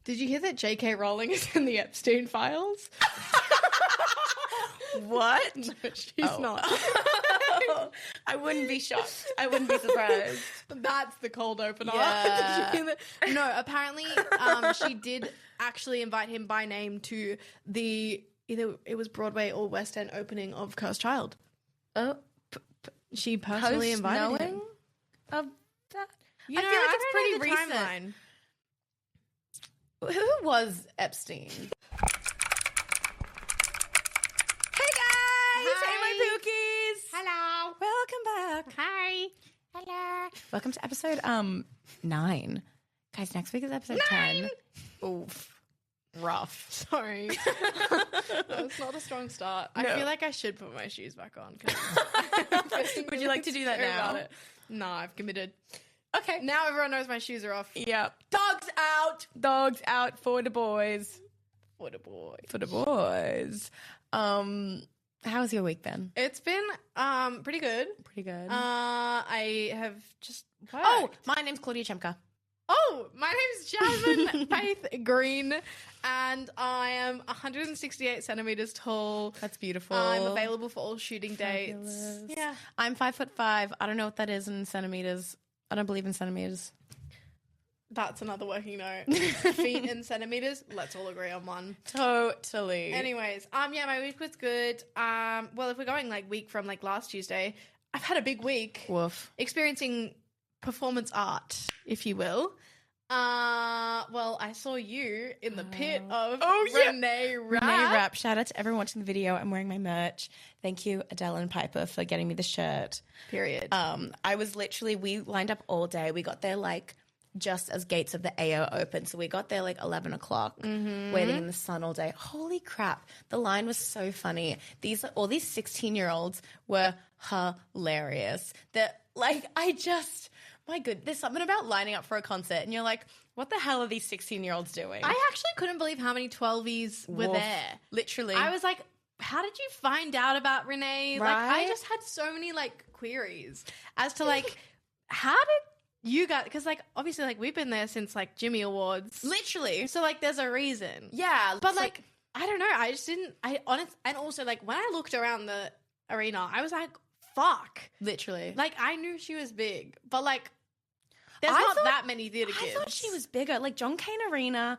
Did you hear that J.K. Rowling is in the Epstein files? What? No, she's not. I wouldn't be shocked. I wouldn't be surprised. That's the cold opener. Yeah. Did you hear that? No, apparently she did actually invite him by name to the either it was Broadway or West End opening of Cursed Child. Oh, She personally invited him. Of that. You know, I feel like I it's don't pretty know the recent. timeline. Who was Epstein? Hey guys! Hey my pookies! Hello. Welcome back. Hi. Hello. Welcome to episode 9. Guys, next week is episode 10. Oof. Rough. Sorry. It's not a strong start. No. I feel like I should put my shoes back on. Would you like to do that now? No, I've committed. Okay. Now everyone knows my shoes are off. Yep. Dogs out. Dogs out for the boys. For the boy. For the boys. How's your week been? It's been pretty good. Pretty good. I have just worked. Oh, my name's Claudia Chemka. Oh, my name's Jasmine Faith Green, and I am 168 centimeters tall. That's beautiful. I'm available for all shooting dates. Fabulous. Yeah. I'm 5'5". I don't know what that is in centimeters. I don't believe in centimeters. That's another working note. Feet in centimeters. Let's all agree on one. Totally. Anyways, yeah, my week was good. Well, if we're going like week from like last Tuesday, I've had a big week. Woof. Experiencing performance art, if you will. Well, I saw you in the pit of Renee Rapp. Renee Rapp. Shout out to everyone watching the video. I'm wearing my merch. Thank you, Adele and Piper, for getting me the shirt. Period. I was literally, we lined up all day. We got there like just as gates of the AO opened. So we got there like 11 o'clock, waiting in the sun all day. Holy crap. The line was so funny. All these 16-year-olds were hilarious. My goodness, there's something about lining up for a concert and you're like, what the hell are these 16-year-olds doing? I actually couldn't believe how many 12s were Woof. there. Literally. I was like, how did you find out about Renee? Right? Like, I just had so many like queries as to like, how did you guys, because like obviously like we've been there since like Jimmy Awards. Literally. So like there's a reason. Yeah. But like, I don't know. I just didn't, and also like when I looked around the arena, I was like, fuck. Literally. Like I knew she was big, but like there's not that many theatre kids. I thought she was bigger. Like John Cain Arena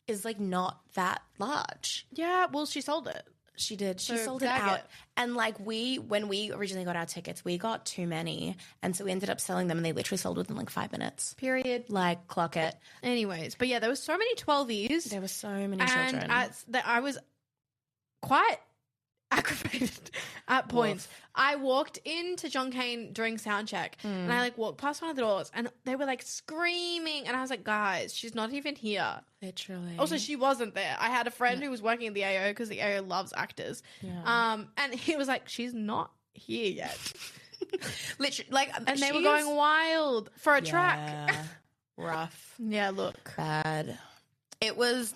is like not that large. Yeah, well she sold it. She did. She So sold it bag out. it. And like when we originally got our tickets, we got too many. And so we ended up selling them and they literally sold within like 5 minutes. Period. Like clock it. Anyways, but yeah, there was so many 12s. There were so many and children. I was quite aggravated at points. Woof. I walked into John Cain during sound check and I like walked past one of the doors and they were like screaming and I was like, guys, she's not even here. Literally. Also, she wasn't there. I had a friend who was working at the AO because the AO loves actors. Yeah. And he was like, she's not here yet. Literally, like, And they were going wild for a track. Rough. Yeah, look. Bad. It was,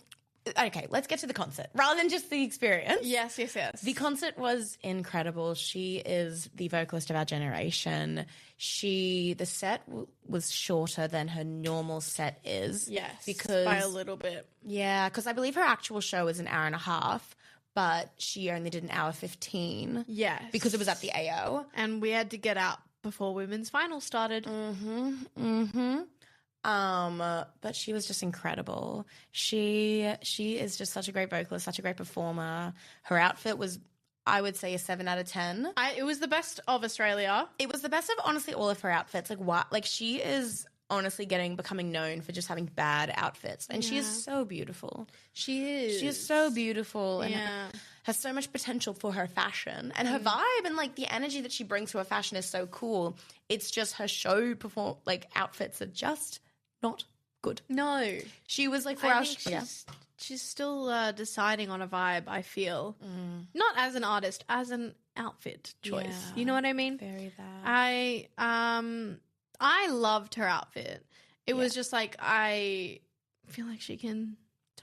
okay, let's get to the concert rather than just the experience. Yes. The concert was incredible. She is the vocalist of our generation. The set was shorter than her normal set is. Yes. Because by a little bit. Yeah, because I believe her actual show is an hour and a half, but she only did an hour 15. Yes. Because it was at the AO. And we had to get out before women's finals started. But she was just incredible. She is just such a great vocalist, such a great performer. Her outfit was, I would say, a 7 out of 10. It was the best of Australia. It was the best of honestly all of her outfits. Like what? Like she is honestly becoming known for just having bad outfits, and she is so beautiful. She is. She is so beautiful and Yeah. has so much potential for her fashion and her vibe, and like the energy that she brings to her fashion is so cool. It's just her show outfits are just not good. No. She was like I think she's still deciding on a vibe, I feel. Not as an artist, as an outfit choice. Yeah. You know what I mean? Very that. I loved her outfit. It was just like I feel like she can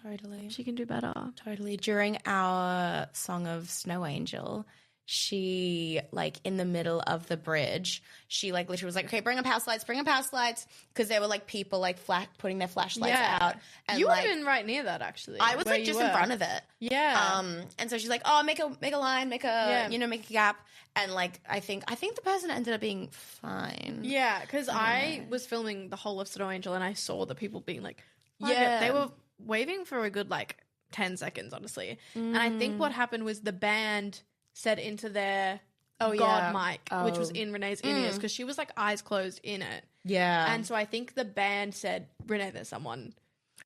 Totally. do better. Totally. During our song of Snow Angel, she like in the middle of the bridge, she like literally was like, okay, bring up house lights, because there were like people like putting their flashlights out. And you would like, have been right near that actually. I was like just in front of it. Yeah. And so she's like, oh, make a line, make a gap. And like I think the person ended up being fine. Yeah, because I was filming the whole of Snow Angel and I saw the people being like, yeah, they were waving for a good like 10 seconds, honestly. And I think what happened was the band said into their God mic, which was in Renee's in-ears, because she was like eyes closed in it. Yeah. And so I think the band said, Renee, there's someone.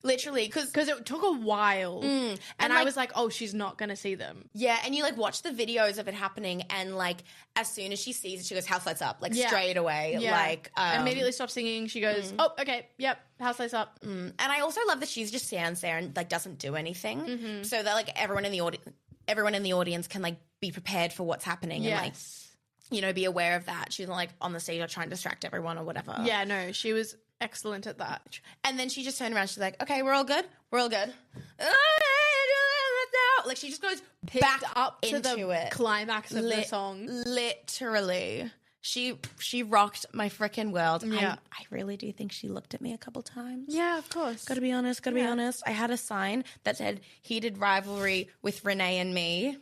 Literally, because it took a while. And I like, was like, oh, she's not going to see them. Yeah, and you like watch the videos of it happening, and like as soon as she sees it, she goes, house lights up, like straight away. Yeah. Like immediately stops singing. She goes, oh, okay, yep, house lights up. And I also love that she's just stands there and like doesn't do anything, so that like everyone in the audience can like be prepared for what's happening and like, you know, be aware of that. She's not like on the stage or trying to distract everyone or whatever. Yeah, no, she was excellent at that. And then she just turned around. She's like, okay, we're all good. Like she just goes back up to into the it. climax of the song. Literally. She rocked my freaking world. Yeah. I really do think she looked at me a couple times. Yeah, of course. Gotta be honest. I had a sign that said heated rivalry with Renee and me.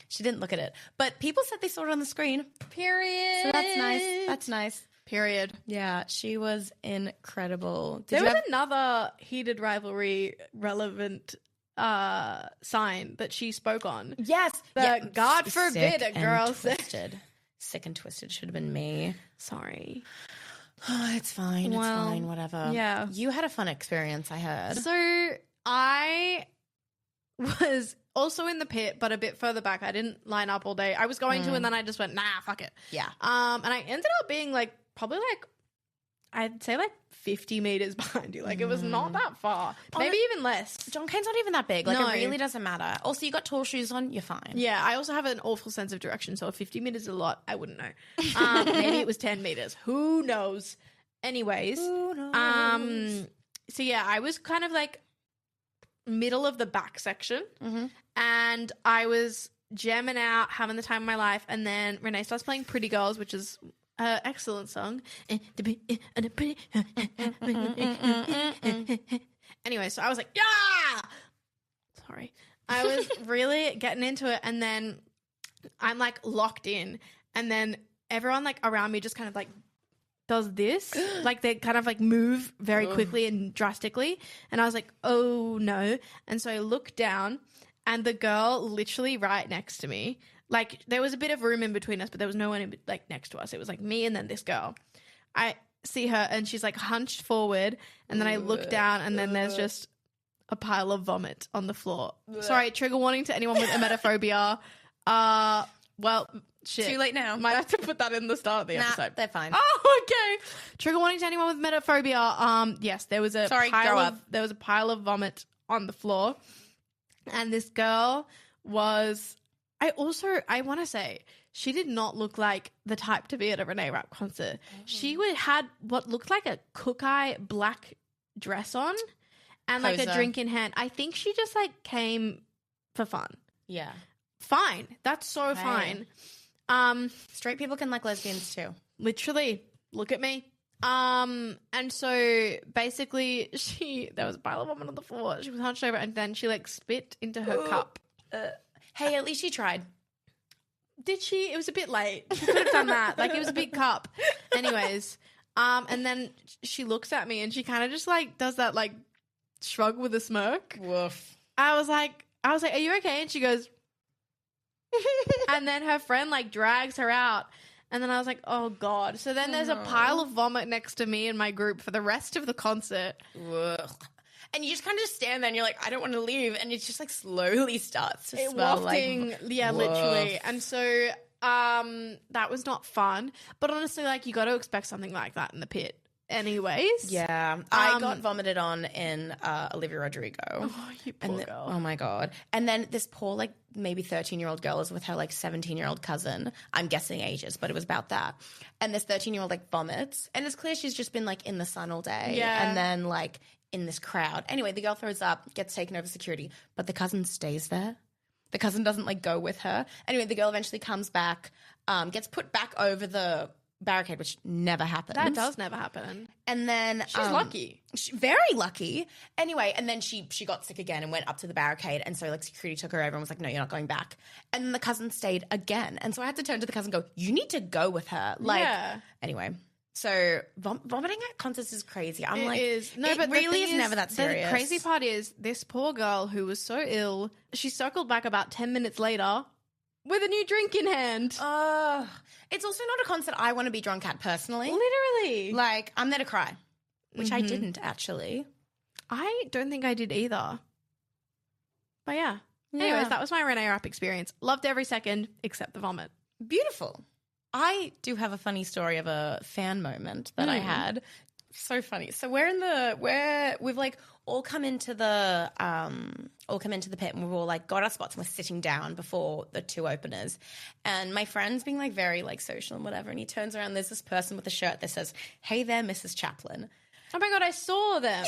She didn't look at it. But people said they saw it on the screen. Period. So that's nice. Period. Yeah, she was incredible. There was another heated rivalry relevant sign that she spoke on. Yes. God forbid a girl said. Sick and twisted should have been me. Sorry. Oh, it's fine. It's fine. Whatever. Yeah. You had a fun experience, I heard. So I was also in the pit, but a bit further back. I didn't line up all day. I was going to, and then I just went, nah, fuck it. Yeah. And I ended up being like, probably like, I'd say like 50 meters behind you. Like it was not that far. Maybe even less. John Kane's not even that big. Like it really doesn't matter. Also, you got tall shoes on, you're fine. Yeah, I also have an awful sense of direction. So if 50 meters is a lot, I wouldn't know. Maybe it was 10 meters. Who knows? Anyways. Who knows? So yeah, I was kind of like middle of the back section. And I was jamming out, having the time of my life. And then Renee starts playing Pretty Girls, which is excellent song. Anyway, so I was like, yeah! Sorry. I was really getting into it, and then I'm like locked in, and then everyone like around me just kind of like does this. Like they kind of like move very quickly and drastically. And I was like, oh no. And so I look down, and the girl literally right next to me, like there was a bit of room in between us, but there was no one in, like next to us. It was like me and then this girl. I see her and she's like hunched forward, and then I look down and then there's just a pile of vomit on the floor. Sorry, trigger warning to anyone with emetophobia. Well, shit. Too late now. Might have to put that in the start of the episode. They're fine. Oh, okay. Trigger warning to anyone with emetophobia. Yes, there was a there was a pile of vomit on the floor, and this girl was. I want to say she did not look like the type to be at a Renee Rapp concert. She had what looked like a cook-eye black dress on and like a drink in hand. I think she just like came for fun. Yeah. Fine. That's so fine. Straight people can like lesbians too. Literally. Look at me. And so basically there was a pile of vomit on the floor. She was hunched over and then she like spit into her cup. Hey, at least she tried. Did she? It was a bit late. She could have done that. Like, it was a big cup. Anyways, and then she looks at me and she kind of just, like, does that, like, shrug with a smirk. Woof. I was like, are you okay? And she goes, and then her friend, like, drags her out. And then I was like, oh, God. So then there's a pile of vomit next to me and my group for the rest of the concert. Ugh. And you just kind of just stand there and you're like, I don't want to leave. And it just like slowly starts to smell wafting, like... Yeah, literally. And so that was not fun. But honestly, like you got to expect something like that in the pit anyways. Yeah. I got vomited on in Olivia Rodrigo. Oh, you poor girl. Oh, my God. And then this poor like maybe 13-year-old girl is with her like 17-year-old cousin. I'm guessing ages, but it was about that. And this 13-year-old like vomits. And it's clear she's just been like in the sun all day. Yeah. And then like... in this crowd. Anyway, the girl throws up, gets taken over security, but the cousin stays there. The cousin doesn't like go with her. Anyway, the girl eventually comes back, gets put back over the barricade, which never happens. That does never happen. And then She's lucky. Very lucky. Anyway, and then she got sick again and went up to the barricade. And so like security took her over and was like, no, you're not going back. And then the cousin stayed again. And so I had to turn to the cousin and go, you need to go with her. Like, anyway. So vomiting at concerts is crazy. I'm like, no, but really is never that serious. The crazy part is this poor girl who was so ill, she circled back about 10 minutes later with a new drink in hand. It's also not a concert I want to be drunk at personally. Literally. Like, I'm there to cry, which I didn't actually. I don't think I did either. But yeah. Anyways, that was my Renee Rapp experience. Loved every second except the vomit. Beautiful. I do have a funny story of a fan moment that I had. So funny. So we've like all come into the pit and we've all like got our spots and we're sitting down before the two openers. And my friend's being like very like social and whatever. And he turns around, there's this person with a shirt that says, "Hey there, Mrs. Chaplin." Oh my God, I saw them.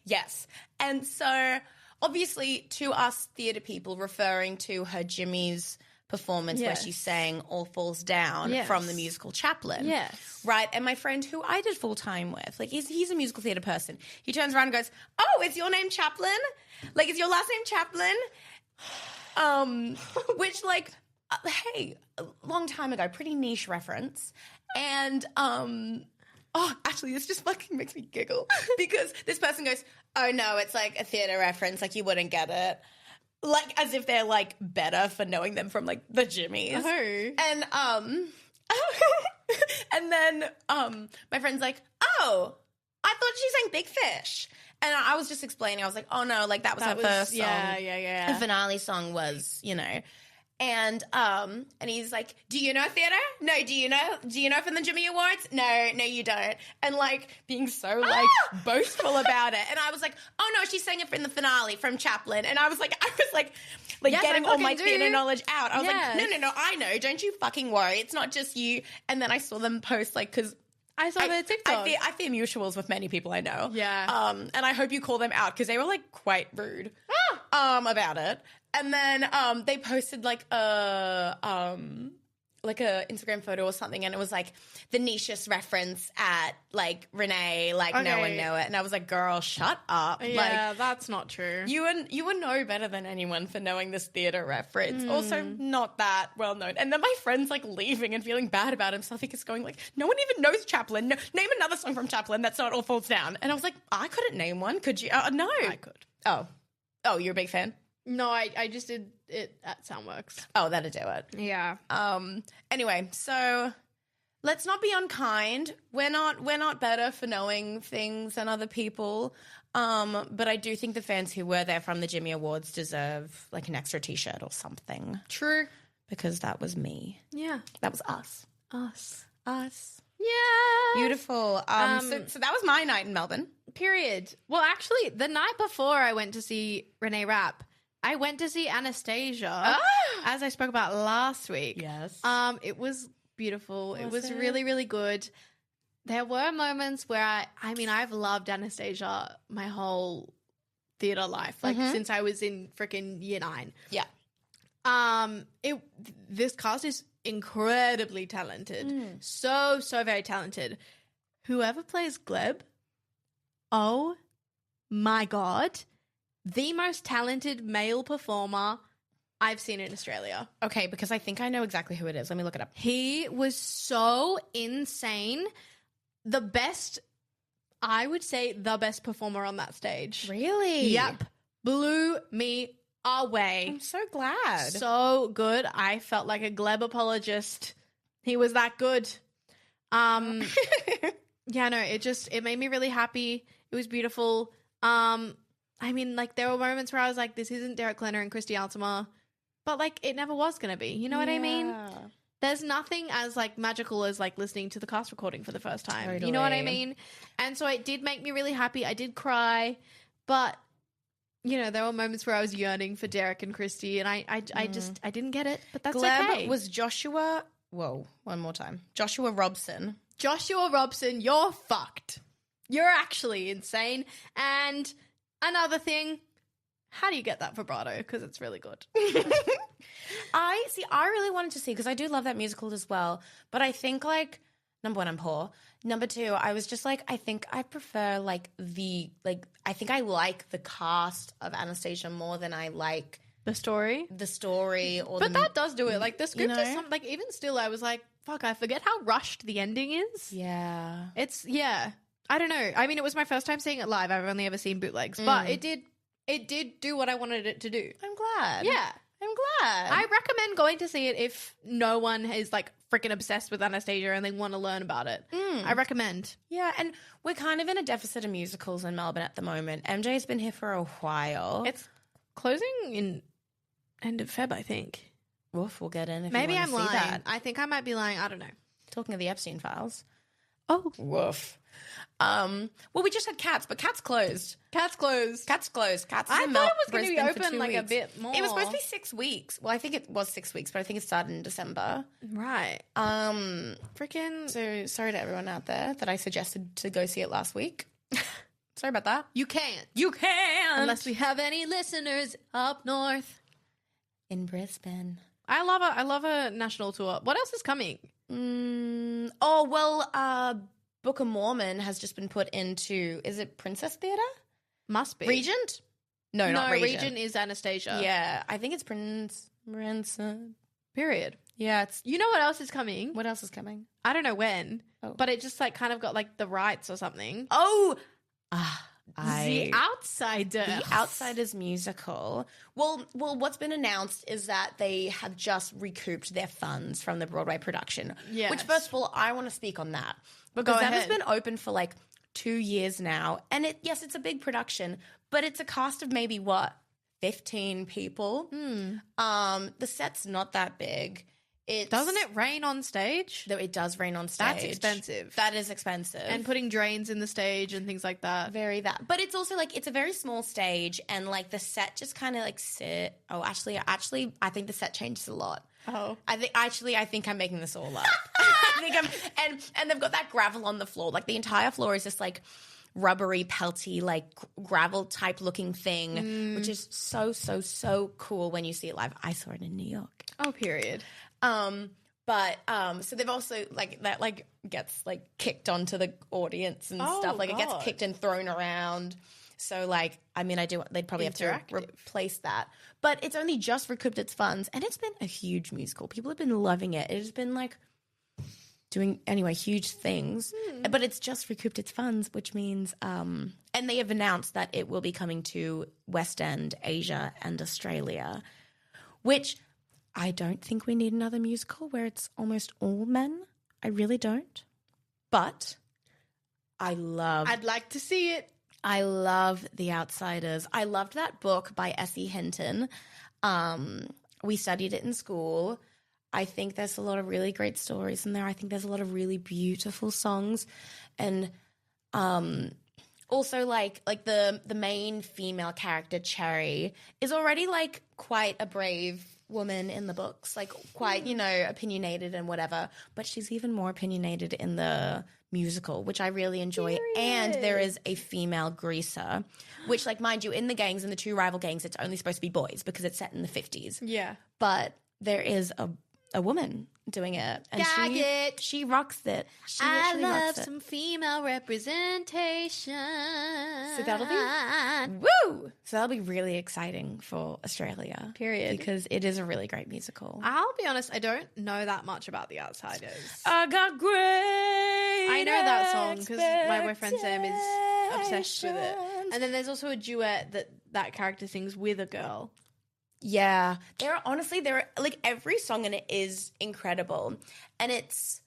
Yes. And so obviously to us theatre people referring to her Jimmy's performance where she sang All Falls Down from the musical Chaplin. Yes. Right. And my friend who I did full time with, like he's a musical theatre person. He turns around and goes, "Oh, is your name Chaplin? Like, is your last name Chaplin?" Which like, hey, a long time ago, pretty niche reference. And actually, this just fucking makes me giggle because this person goes, "Oh no, it's like a theatre reference. Like you wouldn't get it." Like, as if they're, like, better for knowing them from, like, the Jimmys. Oh. And, and then my friend's like, "Oh, I thought she sang Big Fish." And I was just explaining. I was like, "Oh, no, like, that was her first song." Yeah. The finale song was, you know. And he's like, "Do you know theatre? No, do you know from the Jimmy Awards? No, you don't." And like being so like boastful about it. And I was like, "Oh no, she sang it in the finale from Chaplin." And I was like yes, getting all my theatre knowledge out. I was like, no, I know. Don't you fucking worry. It's not just you. And then I saw them post like, because I saw their TikTok. I fear mutuals with many people I know. Yeah. And I hope you call them out because they were like quite rude about it. And then they posted like a Instagram photo or something, and it was like the nichest reference at like Renee, like no one knew it. And I was like, "Girl, shut up!" Yeah, like, that's not true. You would know better than anyone for knowing this theatre reference. Also, not that well known. And then my friend's like leaving and feeling bad about himself. He's going like, "No one even knows Chaplin. No, name another song from Chaplin that's not All Falls Down." And I was like, "I couldn't name one. Could you?" No, I could. Oh, you're a big fan. No, I just did it at Soundworks. Oh, that'd do it. Yeah. Anyway, so let's not be unkind. We're not better for knowing things than other people. But I do think the fans who were there from the Jimmy Awards deserve like an extra t-shirt or something. True. Because that was me. Yeah. That was us. Us. Yeah. Beautiful. So that was my night in Melbourne. Period. Well, actually, the night before I went to see Renee Rapp, I went to see Anastasia, as I spoke about last week. Yes. It was beautiful. It was really, really good. There were moments where I've loved Anastasia my whole theatre life, like since I was in freaking year 9. Yeah. This cast is incredibly talented. So very talented. Whoever plays Gleb, oh my God. The most talented male performer I've seen in Australia. Okay, because I think I know exactly who it is. Let me look it up. He was so insane. The best, I would say, the best performer on that stage. Really? Yep. Blew me away. I'm so glad. So good. I felt like a Gleb apologist. He was that good. Yeah, no, it made me really happy. It was beautiful. There were moments where I was like, this isn't Derek Klenner and Christy Altima, but like it never was going to be. You know what I mean? There's nothing as like magical as like listening to the cast recording for the first time. Totally. You know what I mean? And so it did make me really happy. I did cry, but you know, there were moments where I was yearning for Derek and Christy, and I didn't get it, but that's Gleb okay. was Joshua. Whoa, one more time. Joshua Robson. Joshua Robson, you're fucked. You're actually insane. And another thing, how do you get that vibrato? Because it's really good. I really wanted to see, because I do love that musical as well. But I think, like, number one, I'm poor. Number two, I was just like, I think I prefer I think I like the cast of Anastasia more than I like The story. or But that does do it. Like, the script you know? is like, even still, I was like, fuck, I forget how rushed the ending is. Yeah. Yeah. I don't know. I mean, it was my first time seeing it live. I've only ever seen bootlegs, but it did do what I wanted it to do. I'm glad. Yeah. I'm glad. I recommend going to see it if no one is like freaking obsessed with Anastasia and they want to learn about it. I recommend. Yeah, and we're kind of in a deficit of musicals in Melbourne at the moment. MJ's been here for a while. It's closing in end of Feb, I think. Woof, we'll get in if Maybe you I'm want to see lying. that. I think I might be lying. I don't know. Talking of the Epstein files. Oh, Woof. Well, we just had Cats, but Cats closed. Cat's closed. Cats closed. Cats. I is in thought it was going to be Brisbane for open 2 like a weeks. bit more. It was supposed to be 6 weeks. Well, I think it was 6 weeks, but I think it started in December. Right. Freaking. So sorry to everyone out there that I suggested to go see it last week. Sorry about that. You can't. You can, Unless we have any listeners up north. in Brisbane. I love a national tour. What else is coming? Book of Mormon has just been put into, is it Princess Theatre? Must be. Regent? No, not Regent. Regent is Anastasia. Yeah, I think it's Prince. Period. Yeah, it's. You know what else is coming? What else is coming? I don't know when, Oh. but it just like kind of got like the rights or something. Oh, The Outsiders. The Outsiders musical. Well, what's been announced is that they have just recouped their funds from the Broadway production. Yes. Which, first of all, I want to speak on that. Because Go that has ahead. been open for like 2 years now. And it's a big production, but it's a cast of maybe 15 people. The set's not that big. Doesn't it rain on stage? Though it does rain on stage. That's expensive. That is expensive. And putting drains in the stage and things like that. Very that. But it's also like it's a very small stage and like the set just kind of like sit. Oh, actually, I think the set changes a lot. Oh. I think I'm making this all up. and they've got that gravel on the floor. Like the entire floor is just like rubbery, pelty, like gravel type looking thing, which is so cool when you see it live. I saw it in New York. Oh, period. So they've also like that like gets like kicked onto the audience and Oh, stuff. Like it God. gets kicked and thrown around. So like, I mean, they'd probably have to Interactive. replace that. But it's only just recouped its funds and it's been a huge musical. People have been loving it. It has been like doing huge things. But it's just recouped its funds, which means and they have announced that it will be coming to West End, Asia and Australia, which I don't think we need another musical where it's almost all men. I really don't. But I'd like to see it. I love The Outsiders. I loved that book by S.E. Hinton. We studied it in school. I think there's a lot of really great stories in there. I think there's a lot of really beautiful songs. And also like the main female character, Cherry, is already like quite a brave woman in the books, like quite, opinionated and whatever. But she's even more opinionated in the musical, which I really enjoy. And there is a female greaser, which, like, mind you, in the two rival gangs, it's only supposed to be boys because it's set in the 50s. Yeah. But there is a woman doing it. And she rocks it. I love some female representation. So that'll be really exciting for Australia. Period. Because it is a really great musical. I'll be honest, I don't know that much about The Outsiders. I got great. I know that song because my boyfriend Sam is obsessed with it. And then there's also a duet that character sings with a girl. Yeah. There are like every song in it is incredible. And it's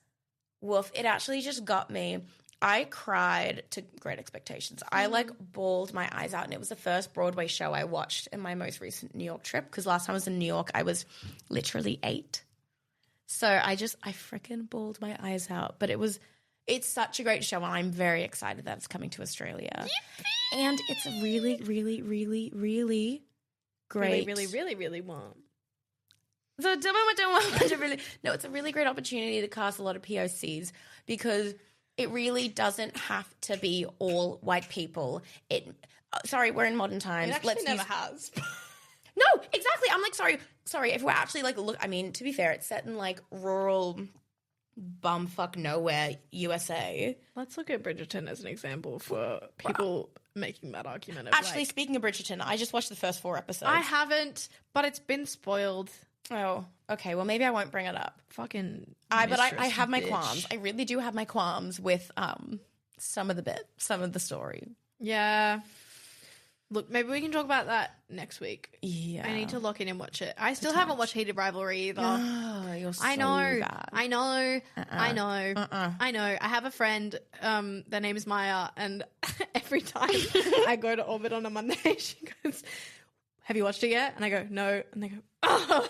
it actually just got me. I cried to Great Expectations. I like bawled my eyes out, and it was the first Broadway show I watched in my most recent New York trip, because last time I was in New York I was literally 8. So I freaking bawled my eyes out. But it's such a great show, and I'm very excited that it's coming to Australia. Yippee! And it's a really, really, really, really great. Really, really, really want. So it's a really great opportunity to cast a lot of POCs, because it really doesn't have to be all white people. sorry, we're in modern times. It actually never has. No, exactly. I'm like, sorry. If we're actually like, look, I mean, to be fair, it's set in like rural bumfuck nowhere, USA. Let's look at Bridgerton as an example for people making that argument. Of Actually, speaking of Bridgerton, I just watched the first 4 episodes. I haven't, but it's been spoiled. Oh, okay. Well, maybe I won't bring it up. Fucking But I have my bitch. qualms. I really do have my qualms with some of the story. Yeah. Look, maybe we can talk about that next week. Yeah. I need to lock in and watch it. I still haven't watched Heated Rivalry either. Oh, you're so I know. bad. I know. I know. I have a friend, their name is Maya, and every time I go to Orbit on a Monday, she goes, have you watched it yet? And I go, no. And they go, oh.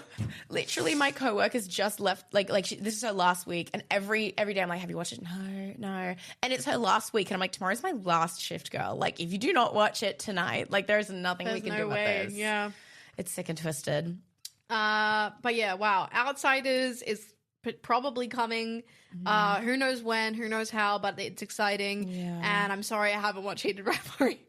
Literally, my coworkers just left. This is her last week, and every day I'm like, "Have you watched it?" No. And it's her last week, and I'm like, "Tomorrow's my last shift, girl. Like, if you do not watch it tonight, like, there's nothing we can do about this." Yeah, it's sick and twisted. But yeah, wow. Outsiders is probably coming. Who knows when? Who knows how? But it's exciting. Yeah. And I'm sorry I haven't watched Heated Rivalry.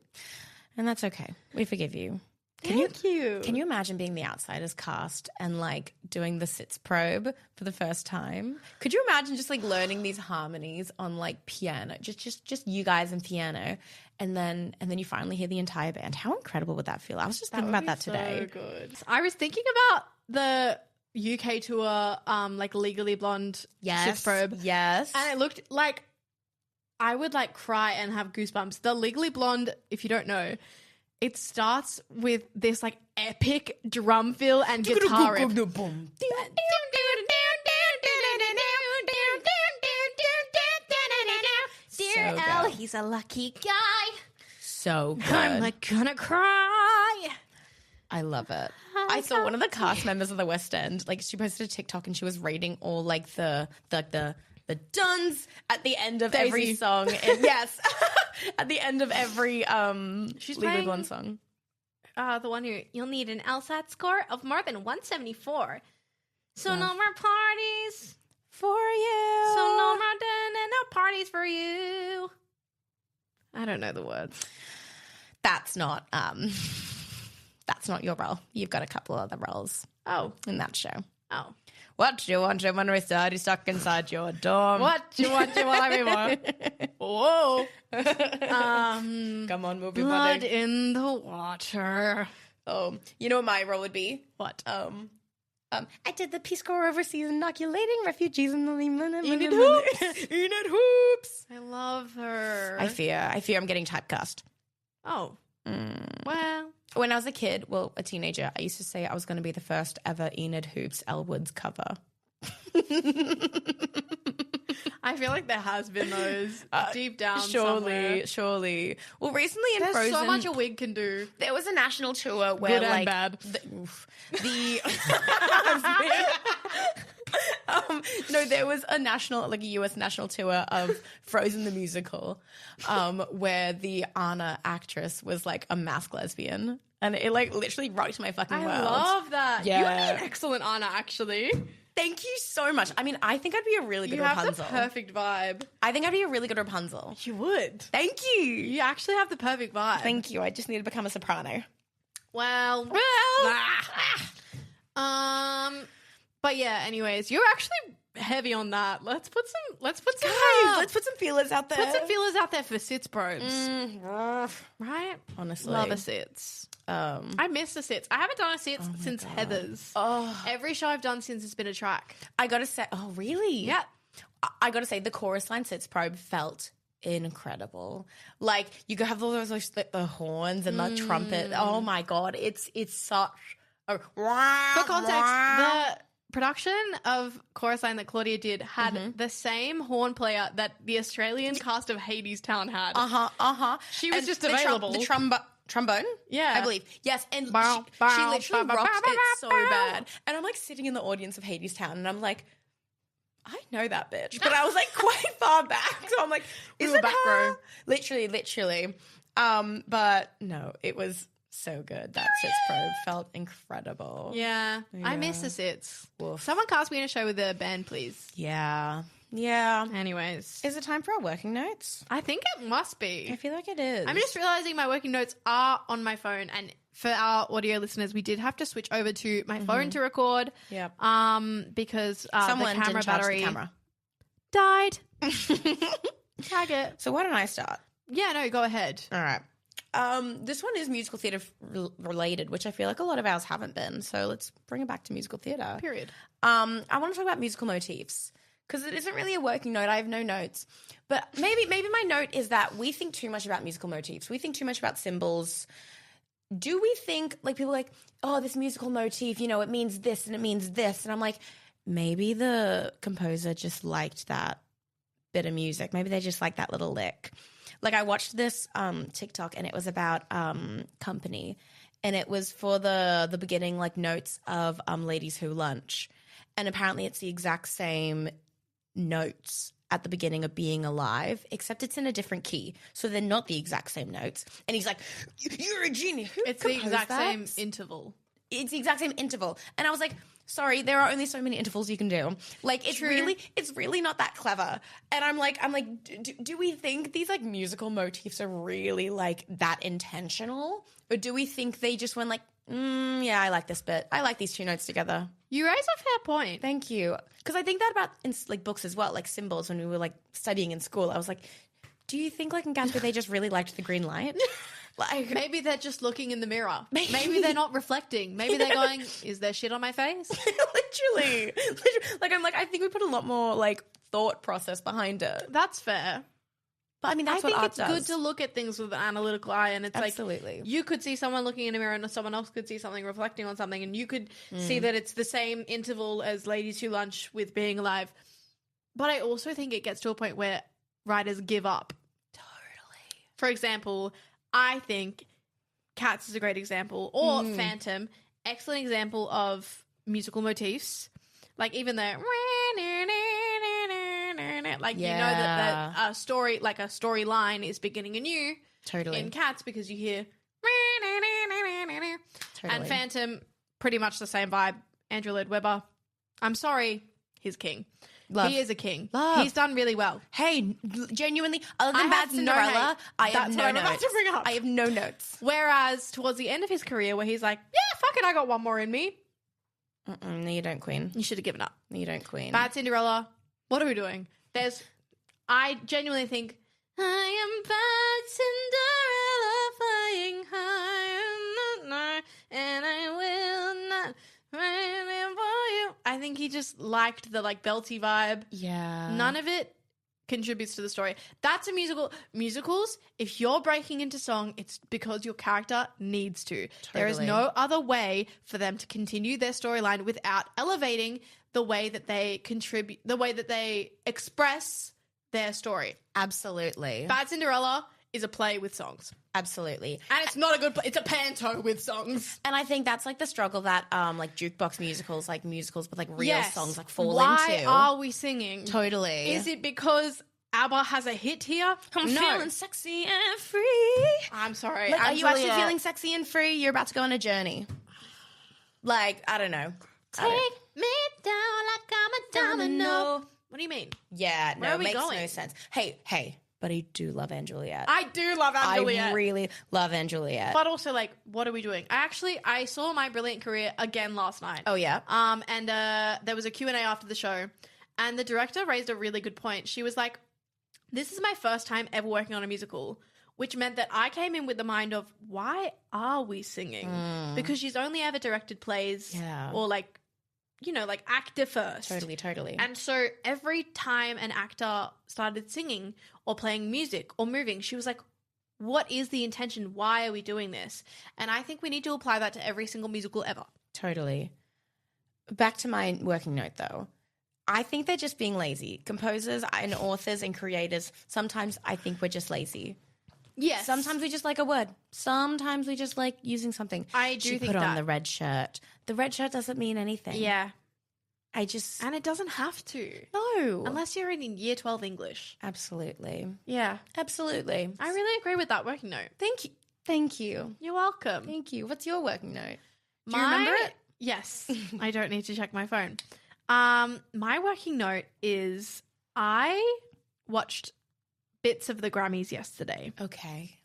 And that's okay. We forgive you. Thank you. Can you imagine being the Outsiders cast and like doing the sits probe for the first time? Could you imagine just like learning these harmonies on like piano, just you guys and piano, and then you finally hear the entire band? How incredible would that feel? I was just thinking about that today. So good. I was thinking about the UK tour, like Legally Blonde sits probe. Yes. And it looked like I would like cry and have goosebumps. The Legally Blonde, if you don't know, it starts with this like epic drum fill and guitar riff. Dear L, he's a lucky guy. So good. I'm like gonna cry. I love it. I saw one of the cast members of the West End. Like she posted a TikTok and she was rating all like the duns at the end of every song. And yes, at the end of every She's Legally Blonde song. The one who you'll need an LSAT score of more than 174. So no more parties for you. So no more dinner, no parties for you. I don't know the words. That's not your role. You've got a couple other roles. Oh, in that show. Oh. What do you want when we're stuck inside your dorm? What do you want Whoa. Come on, move your blood body. in the water. Oh, you know what my role would be? What? I did the Peace Corps overseas inoculating refugees in the Enid Hoops. Enid Hoops. I love her. I fear I'm getting typecast. Oh. Well. When I was a kid, a teenager, I used to say I was going to be the first ever Enid Hoops Elwoods cover. I feel like there has been those deep down somewhere. Surely. Well, recently in There's Frozen, so much a wig can do. There was a national tour where good and like bad. No, there was a US national tour of Frozen the musical, where the Anna actress was like a mask lesbian, and it like literally rocked my fucking world. I love that. Yeah. You would be an excellent Anna, actually. Thank you so much. I mean, I think I'd be a really good Rapunzel. You have the perfect vibe. I think I'd be a really good Rapunzel. You would. Thank you. You actually have the perfect vibe. Thank you. I just need to become a soprano. Well. But yeah, anyways, you're actually heavy on that. Let's put some let's put some feelers out there. Put some feelers out there for sits probes. Right? Honestly. Love a sits. I miss the sits. I haven't done a sits since God. Heather's. Oh. Every show I've done since it's been a track. I gotta say, oh really? Yeah. I gotta say, the chorus line sits probe felt incredible. Like you could have all those the horns and the trumpet. Oh my God, it's such a for context. The production of Chorus Line that Claudia did had the same horn player that the Australian cast of Hades Town had. She was just available. The trombone? Yeah. I believe. Yes. And she literally rocked it so bad. And I'm like sitting in the audience of Hades Town and I'm like, I know that bitch. But I was like quite far back. So I'm like, is it back her? row. Literally. But no, it was so good. That sits probe felt incredible. Yeah. I miss the sits. Woof. Someone cast me in a show with a band, please. Yeah. Yeah. Anyways. Is it time for our working notes? I think it must be. I feel like it is. I'm just realizing my working notes are on my phone, and for our audio listeners, we did have to switch over to my phone to record. Yep. Because Someone the camera didn't charge battery the camera. died. Tag it. So why don't I start? Yeah, no, go ahead. All right. This one is musical theatre related, which I feel like a lot of ours haven't been. So let's bring it back to musical theatre. Period. I want to talk about musical motifs because it isn't really a working note. I have no notes. But maybe my note is that we think too much about musical motifs. We think too much about symbols. Do we think, like, people are like, oh, this musical motif, you know, it means this and it means this. And I'm like, maybe the composer just liked that bit of music. Maybe they just like that little lick. Like, I watched this TikTok and it was about Company, and it was for the beginning, like, notes of Ladies Who Lunch. And apparently it's the exact same notes at the beginning of Being Alive, except it's in a different key. So they're not the exact same notes. And he's like, you're a genius. Who It's the exact that? same interval. It's the exact same interval. And I was like, sorry, there are only so many intervals you can do. Like, it's really not that clever. And I'm like, do we think these, like, musical motifs are really, like, that intentional? Or do we think they just went like, yeah, I like this bit. I like these two notes together. You raise a fair point. Thank you. Because I think that about, in, like, books as well, like symbols when we were, like, studying in school. I was like, do you think, like, in Gatsby they just really liked the green light? Like, maybe they're just looking in the mirror. Maybe they're not reflecting. Maybe they're going, is there shit on my face? Literally. Like, I'm like, I think we put a lot more, like, thought process behind it. That's fair. But I mean, that's what art does. I think it's good to look at things with an analytical eye, and it's Absolutely. like you could see someone looking in a mirror and someone else could see something reflecting on something, and you could see that it's the same interval as Ladies Who Lunch with Being Alive. But I also think it gets to a point where writers give up. Totally. For example, I think Cats is a great example, or Phantom, excellent example of musical motifs. Like, even the like, you know that a story, like a storyline, is beginning anew. Totally. In Cats, because you hear Totally. and Phantom, pretty much the same vibe. Andrew Lloyd Webber, I'm sorry, he's king. Love. He is a king. Love. He's done really well. Hey, genuinely, other than I Bad have no Cinderella, hate. I have That's no what I'm notes. about to bring up. I have no notes. Whereas towards the end of his career, where he's like, yeah, fuck it, I got one more in me. No, you don't, Queen. You should have given up. No, you don't, Queen. Bad Cinderella. What are we doing? I genuinely think, I am bad Cinderella flying high, and I will not rain for you. I think he just liked the, like, belty vibe. Yeah. None of it contributes to the story. That's a musical. Musicals, if you're breaking into song, it's because your character needs to. There is no other way for them to continue their storyline without elevating the way that they contribute, the way that they express their story. Absolutely. Bad Cinderella is a play with songs. Absolutely. And it's not a good play. It's a panto with songs. And I think that's, like, the struggle that like jukebox musicals, like musicals with, like, real songs, like, fall Why into. Why are we singing? Totally. Is it because ABBA has a hit here? I'm feeling sexy and free. I'm sorry. Like, are you Juliet. actually feeling sexy and free? You're about to go on a journey. Like, I don't know. Take me down like I'm a domino. What do you mean? Yeah, Where no, are we makes going? no sense. Hey, but I do love Anne Juliet. I do love Anne Juliet. I really love Anne Juliet. But also, like, what are we doing? I saw My Brilliant Career again last night. Oh, yeah? And there was a Q&A after the show, and the director raised a really good point. She was like, this is my first time ever working on a musical, which meant that I came in with the mind of, why are we singing? Because she's only ever directed plays or, like, you know, like, actor first. Totally. And so every time an actor started singing or playing music or moving, she was like, what is the intention? Why are we doing this? And I think we need to apply that to every single musical ever. Totally. Back to my working note, though. I think they're just being lazy. Composers and authors and creators, sometimes I think we're just lazy. Yes. Sometimes we just like a word. Sometimes we just like using something. I do she think put on that. the red shirt. The red shirt doesn't mean anything. Yeah. And it doesn't have to. No. Unless you're in year 12 English. Absolutely. Yeah. Absolutely. I really agree with that working note. Thank you. You're welcome. Thank you. What's your working note? Do You you remember it? Yes. I don't need to check my phone. My working note is I watched bits of the Grammys yesterday. Okay.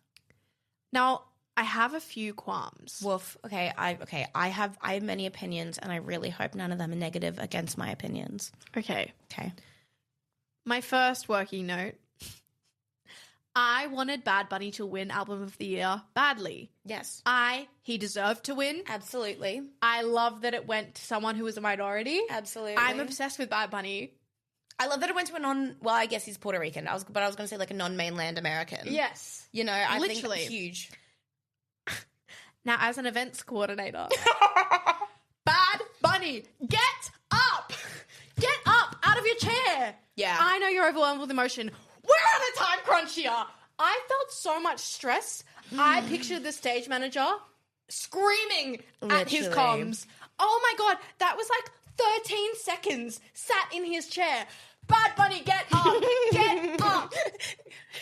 Now, I have a few qualms. Woof. Okay. I have many opinions, and I really hope none of them are negative against my opinions. Okay. Okay. My first working note. I wanted Bad Bunny to win Album of the Year badly. Yes. He deserved to win. Absolutely. I love that it went to someone who was a minority. Absolutely. I'm obsessed with Bad Bunny. I love that it went to well, I guess he's Puerto Rican. I was going to say like a non-mainland American. Yes. You know, I think Literally. that's huge. Now, as an events coordinator, Bad Bunny, get up! Get up out of your chair! Yeah. I know you're overwhelmed with emotion. We're on a time crunch here. I felt so much stress. I pictured the stage manager screaming at his Literally. comms. Oh my God, that was like 13 seconds sat in his chair. Bad Bunny, get up! Get up!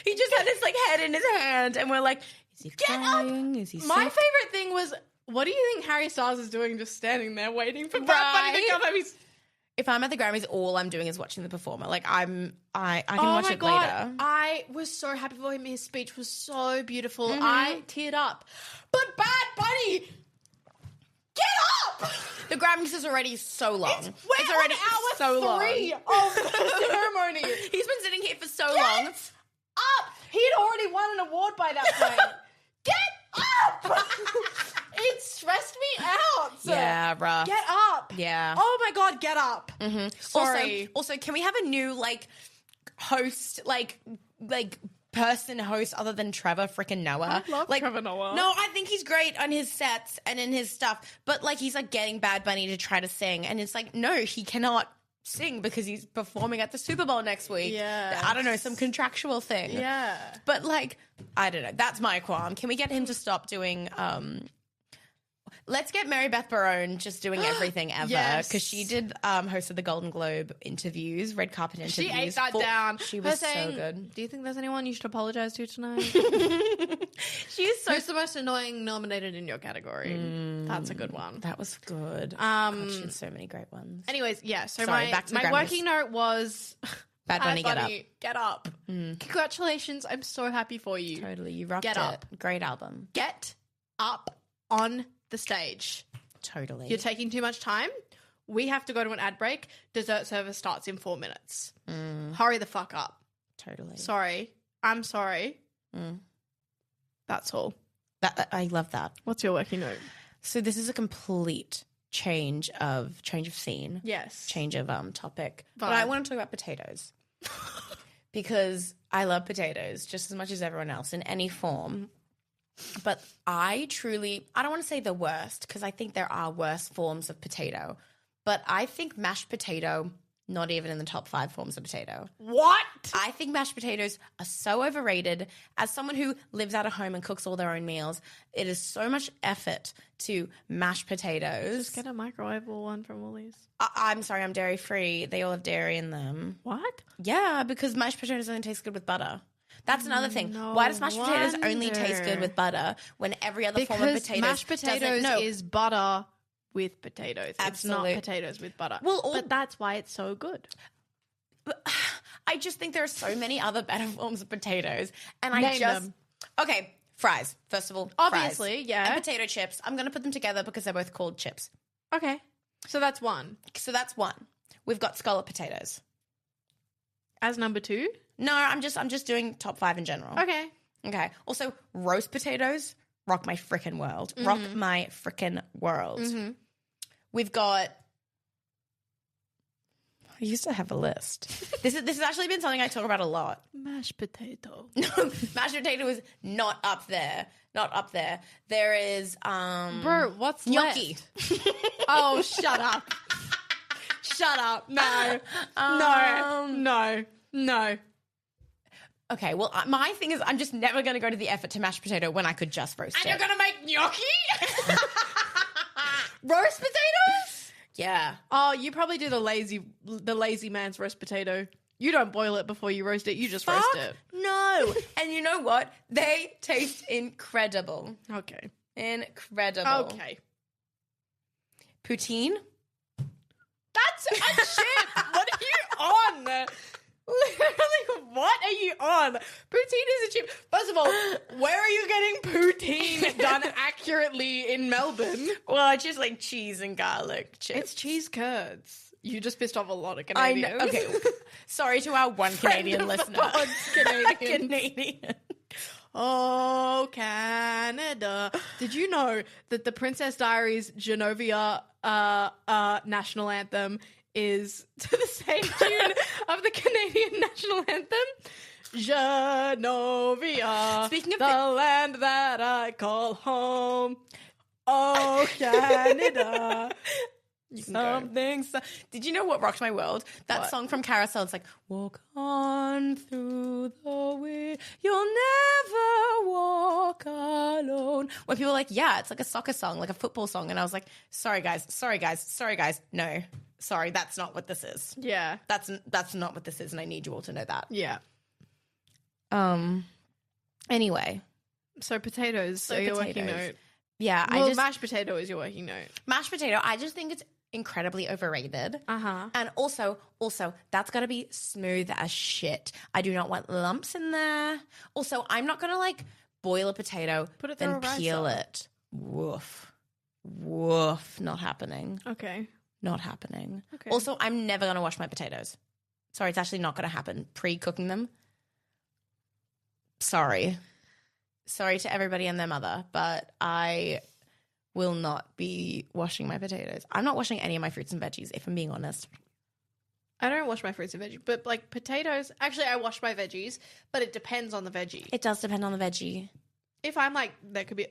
He just had his like head in his hand, and we're like, is he crying? Is he sick? My favorite thing was, what do you think Harry Styles is doing just standing there waiting for Bad Bunny to come home? If I'm at the Grammys, all I'm doing is watching the performer. Like I can Oh watch my it God. later. I was so happy for him. His speech was so beautiful. Mm-hmm. I teared up. But Bad Bunny, get up! The Grammys is already so long. We're already on so hour 3 long. of the ceremony. He's been sitting here for so Get long. up! He'd already won an award by that point. Get up! It stressed me out. Yeah, rough. Get up. Yeah. Oh my God, get up. Sorry. Also, can we have a new like host, like person host other than Trevor frickin' Noah? I love Trevor Noah. No, I think he's great on his sets and in his stuff, but like he's like getting Bad Bunny to try to sing, and it's like, no, he cannot sing because he's performing at the Super Bowl next week. Yes. I don't know, some contractual thing. Yeah. But like, I don't know. That's my qualm. Can we get him to stop doing let's get Mary Beth Barone just doing everything ever. Yes. Because she did hosted the Golden Globe interviews, red carpet interviews. She ate that down. She Her was saying, so good. Do you think there's anyone you should apologize to tonight? She's so Who's the most annoying nominated in your category? That's a good one. That was good. God, she had so many great ones. Anyways, yeah. So Sorry, my back to the Grammys. working note was Bad Bunny, get up. Get up. Congratulations. I'm so happy for you. Totally. You rocked Get it. up. Great album. Get up on the stage. Totally. You're taking too much time. We have to go to an ad break. Dessert service starts in 4 minutes. Hurry the fuck up. Totally. Sorry. I'm sorry. That's all. I love that. What's your working note? So this is a complete change of scene. Yes. Change of topic. But Vibe. I want to talk about potatoes. Because I love potatoes just as much as everyone else in any form. But I don't want to say the worst, because I think there are worse forms of potato. But I think mashed potato, not even in the top 5 forms of potato. What? I think mashed potatoes are so overrated. As someone who lives out of home and cooks all their own meals, it is so much effort to mash potatoes. Get a microwavable one from Woolies. I'm sorry, I'm dairy free. They all have dairy in them. What? Yeah, because mashed potatoes only taste good with butter. That's another thing. Why does mashed potatoes only taste good with butter when every other form of potatoes mashed potatoes doesn't? No. is butter with potatoes. Absolute. It's not potatoes with butter. Well, but that's why it's so good. I just think there are so many other better forms of potatoes. And Name them. Okay, fries, first of all. Obviously, fries. yeah. And potato chips. I'm going to put them together because they're both called chips. Okay. So that's one. So that's one. We've got scallop potatoes. As number 2? No, I'm just doing top 5 in general. Okay. Okay. Also, roast potatoes rock my frickin' world. Rock my frickin' world. We've got. I used to have a list. This has actually been something I talk about a lot. Mashed potato. No, mashed potato is not up there. Not up there. There is Bro, what's gnocchi. left? Oh, shut up. Shut up. No. No. Okay, well, my thing is I'm just never going to go to the effort to mashed potato when I could just roast it. And you're going to make gnocchi? Roast potatoes? Yeah. Oh, you probably do the lazy man's roast potato. You don't boil it before you roast it. You just roast it. No. And you know what? They taste incredible. Okay. Incredible. Okay. Poutine? That's a chip. What are you on? Literally, what are you on? Poutine is a cheap. First of all, where are you getting poutine done accurately in Melbourne? Well, it's just like cheese and garlic chips. It's cheese curds. You just pissed off a lot of I Canadians. know. Okay. Sorry to our one Canadian listener. Canadian. Oh, Canada. Did you know that the Princess Diaries Genovia national anthem is to the same tune of the Canadian national anthem? Genovia, Speaking of the land that I call home. Oh, Canada. Did you know what rocked my world? That What? song from Carousel. It's like, walk on through the wind, you'll never walk alone. When people are like, yeah, it's like a soccer song, like a football song. And I was like, sorry guys. No, sorry, that's not what this is. Yeah. That's not what this is. And I need you all to know that. Yeah. Anyway. So potatoes. So your working note. Yeah. Well, mashed potato is your working note. Mashed potato. I just think it's incredibly overrated. Uh-huh. And also, that's got to be smooth as shit. I do not want lumps in there. Also, I'm not going to like boil a potato, Put it then through a peel ricer. it. Woof. Not happening. Okay. Not happening. Okay. Also, I'm never going to wash my potatoes. Sorry, it's actually not going to happen. Pre-cooking them. Sorry to everybody and their mother, but I will not be washing my potatoes. I'm not washing any of my fruits and veggies, if I'm being honest. I don't wash my fruits and veggies, but like potatoes, actually I wash my veggies, but it depends on the veggie. It does depend on the veggie. If I'm like, there could be,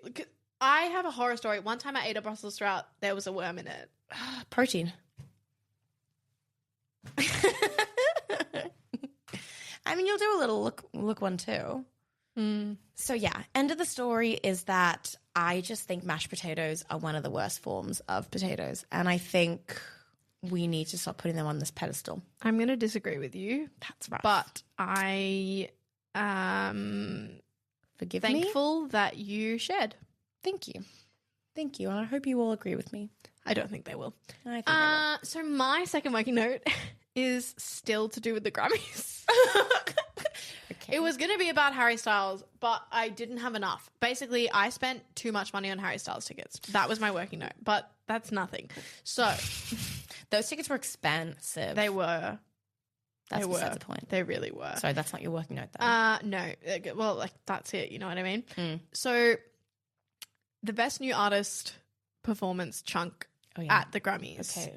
I have a horror story. One time I ate a Brussels sprout, there was a worm in it. Protein. I mean, you'll do a little look one too. So yeah, end of the story is that I just think mashed potatoes are one of the worst forms of potatoes. And I think we need to stop putting them on this pedestal. I'm going to disagree with you. That's right. But I am Forgive me? thankful that you shared. Thank you. And I hope you all agree with me. I don't think they will. I think I So my second working note is still to do with the Grammys. will. Okay. It was going to be about Harry Styles, but I didn't have enough. Basically, I spent too much money on Harry Styles tickets. That was my working note, but that's nothing. So Those tickets were expensive. they were. That's They besides were. the point. They really were. Sorry, that's not your working note though. No. Well, like that's it. You know what I mean? Mm. So the best new artist performance chunk at the Grammys. Okay.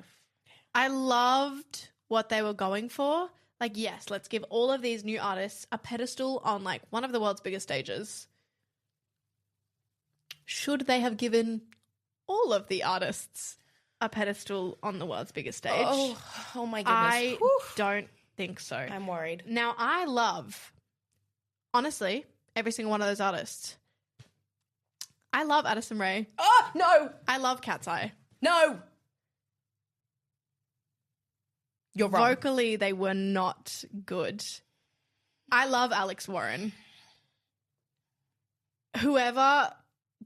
I loved what they were going for. Like, yes, let's give all of these new artists a pedestal on like one of the world's biggest stages. Should they have given all of the artists a pedestal on the world's biggest stage? Oh my goodness. I Whew. don't think so. I'm worried. Now, I love, honestly, every single one of those artists. I love Addison Rae. Oh, no. I love Cat's Eye. No. You're wrong. Vocally, they were not good. I love Alex Warren. Whoever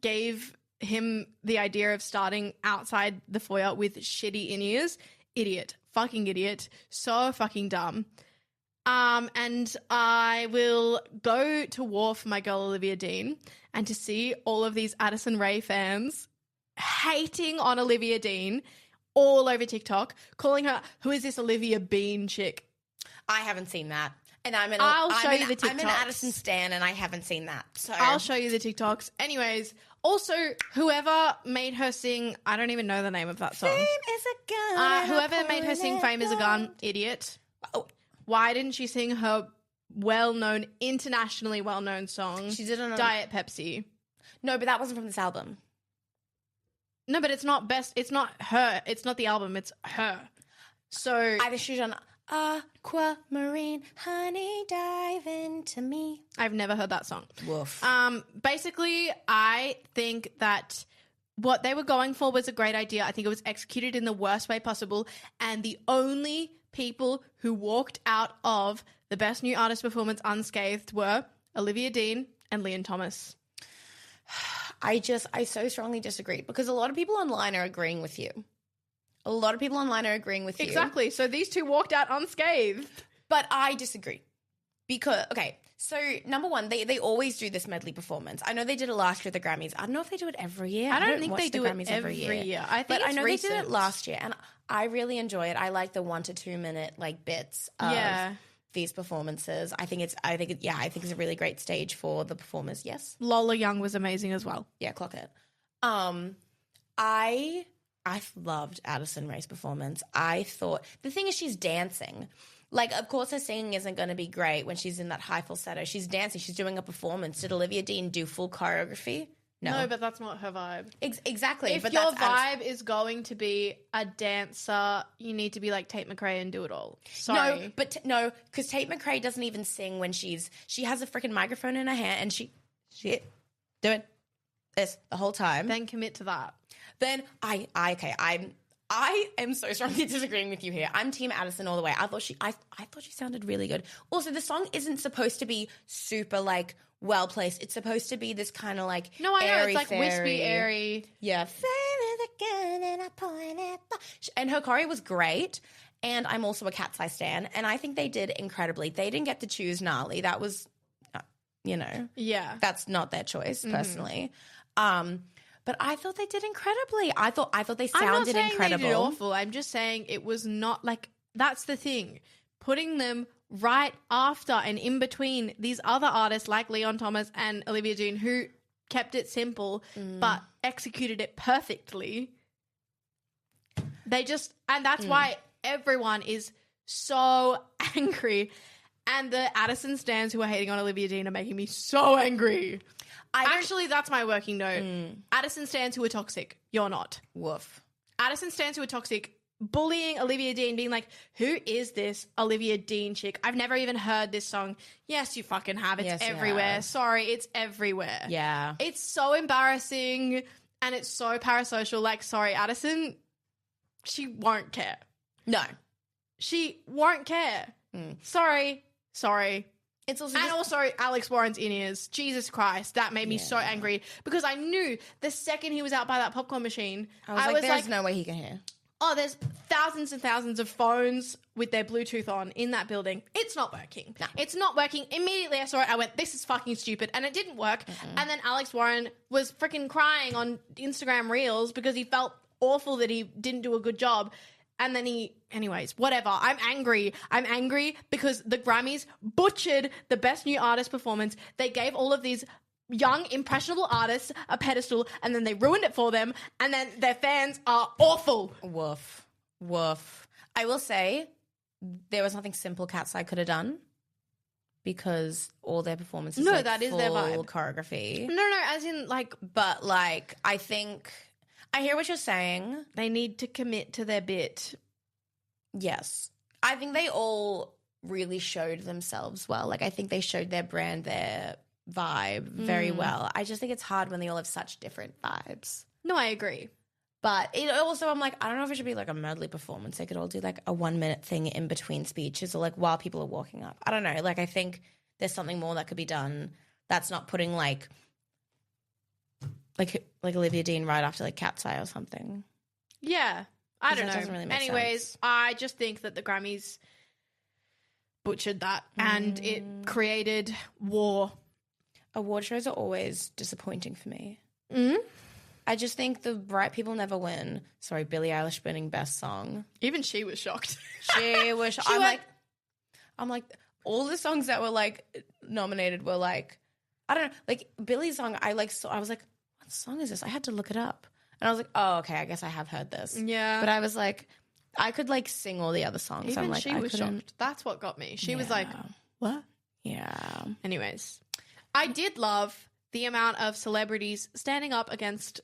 gave him the idea of starting outside the foyer with shitty in-ears, idiot. Fucking idiot. So fucking dumb. And I will go to war for my girl Olivia Dean and to see all of these Addison Rae fans hating on Olivia Dean all over TikTok, calling her, who is this Olivia Bean chick? I haven't seen that. And I'll show you the I'm an TikToks. Addison stan and I haven't seen that. So I'll show you the TikToks. Anyways, also, whoever made her sing, I don't even know the name of that song. Fame is a gun. and Whoever I made her sing pull Fame it is a Gun, out. idiot. Oh, Why didn't she sing her well-known, internationally well-known song, she didn't know. Diet Pepsi? No, but that wasn't from this album. No, but it's not best. It's not her. It's not the album. It's her. So Either she's on Aquamarine, honey, dive into me. I've never heard that song. Woof. Basically, I think that what they were going for was a great idea. I think it was executed in the worst way possible. And the only people who walked out of the Best New Artist Performance unscathed were Olivia Dean and Leon Thomas. I so strongly disagree because a lot of people online are agreeing with you. A lot of people online are agreeing with you. Exactly. So these two walked out unscathed. But I disagree. Because, okay, so number one, they always do this medley performance. I know they did it last year at the Grammys. I don't know if they do it every year. I don't think watch they the do Grammys it every year. But I know they did it last year, and I really enjoy it. I like the 1 to 2 minute like bits of these performances. I think it's a really great stage for the performers. Yes, Lola Young was amazing as well. yeah, clock it. I loved Addison Rae's performance. I thought the thing is she's dancing. Like, of course, her singing isn't going to be great when she's in that high falsetto. She's dancing. She's doing a performance. Did Olivia Dean do full choreography? No, but that's not her vibe. Exactly. If but your vibe is going to be a dancer, you need to be like Tate McRae and do it all. Sorry. No, because Tate McRae doesn't even sing when she has a freaking microphone in her hand and she doing this the whole time. Then commit to that. Then I am so strongly disagreeing with you here. I'm Team Addison all the way. I thought she sounded really good. Also, the song isn't supposed to be super like well placed. It's supposed to be this kind of like no, I know it's like fairy, wispy, airy. Yeah. And her choreo was great. And I'm also a Cat's Eye stan, and I think they did incredibly. They didn't get to choose gnarly. That was, that's not their choice personally. But I thought they did incredibly. I thought they sounded I'm not saying incredible. They did awful. I'm just saying it was not like that's the thing. Putting them right after and in between these other artists like Leon Thomas and Olivia Dean who kept it simple but executed it perfectly. And that's why everyone is so angry. And the Addison stans who are hating on Olivia Dean are making me so angry. Actually, that's my working note. Addison stans who are toxic. You're not. Woof. Addison stans who are toxic, bullying Olivia Dean, being like, who is this Olivia Dean chick? I've never even heard this song. Yes, you fucking have. It's everywhere. Sorry, it's everywhere. Yeah. It's so embarrassing and it's so parasocial. Like, sorry, Addison, she won't care. No. She won't care. Sorry. It's also Alex Warren's in-ears. Jesus Christ, that made me so angry because I knew the second he was out by that popcorn machine, I was like, there's no way he can hear. Oh, there's thousands and thousands of phones with their Bluetooth on in that building. It's not working. No. It's not working. Immediately I saw it, I went, this is fucking stupid. And it didn't work. And then Alex Warren was freaking crying on Instagram Reels because he felt awful that he didn't do a good job. And then anyways, whatever. I'm angry. I'm angry because the Grammys butchered the Best New Artist performance. They gave all of these young, impressionable artists a pedestal, and then they ruined it for them, and then their fans are awful. Woof. I will say there was nothing simple Cat's Eye could have done because all their performances that is their vibe. Choreography. No, as in like... But like, I think... I hear what you're saying. They need to commit to their bit. Yes. I think they all really showed themselves well. Like, I think they showed their brand, their vibe very well. I just think it's hard when they all have such different vibes. No, I agree. But it also, I'm like, I don't know if it should be like a medley performance. They could all do like a 1 minute thing in between speeches or like while people are walking up. I don't know. Like, I think there's something more that could be done that's not putting like Olivia Dean right after like Cat's Eye or something. Yeah. I don't know. Doesn't really make Anyways, sense. I just think that the Grammys butchered that and it created war. Award shows are always disappointing for me. I just think the right people never win. Sorry, Billie Eilish winning Best Song. Even she was shocked. She was shocked. I'm like, all the songs that were like nominated were like, I don't know, like Billie's song. I was like, what song is this? I had to look it up, and I was like, oh, okay, I guess I have heard this. Yeah, but I was like, I could like sing all the other songs. Even I'm like, she was shocked. That's what got me. She was like, what? Yeah. Anyways, I did love the amount of celebrities standing up against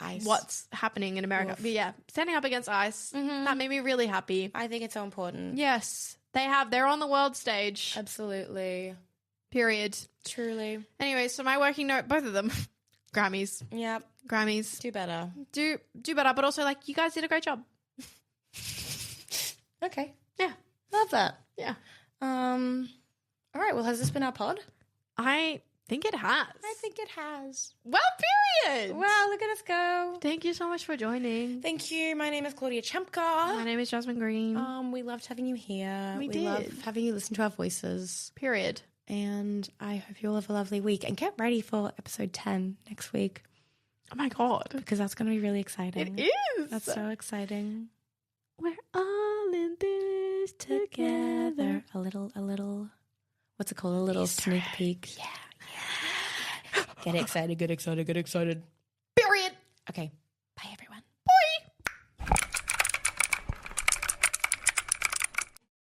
ICE. What's happening in America. But yeah, standing up against ICE. That made me really happy. I think it's so important. Yes, they're on the world stage. Absolutely. Period. Truly. Anyway, so my working note, both of them, Grammys. Yep. Grammys. Do better. Do better, but also like you guys did a great job. Okay. Yeah. Love that. Yeah. All right, well, has this been our pod? I think it has. I think it has. Well, period. Wow, look at us go. Thank you so much for joining. Thank you. My name is Claudia Chempka. My name is Jasmine Green. We loved having you here. We love did. having you listen to our voices. Period. And I hope you all have a lovely week. And get ready for episode 10 next week. Oh my God. Because that's going to be really exciting. It is. That's so exciting. We're all in this together. A little, what's it called? A little sneak peek. Yeah. Get excited, get excited, get excited. Period. Okay.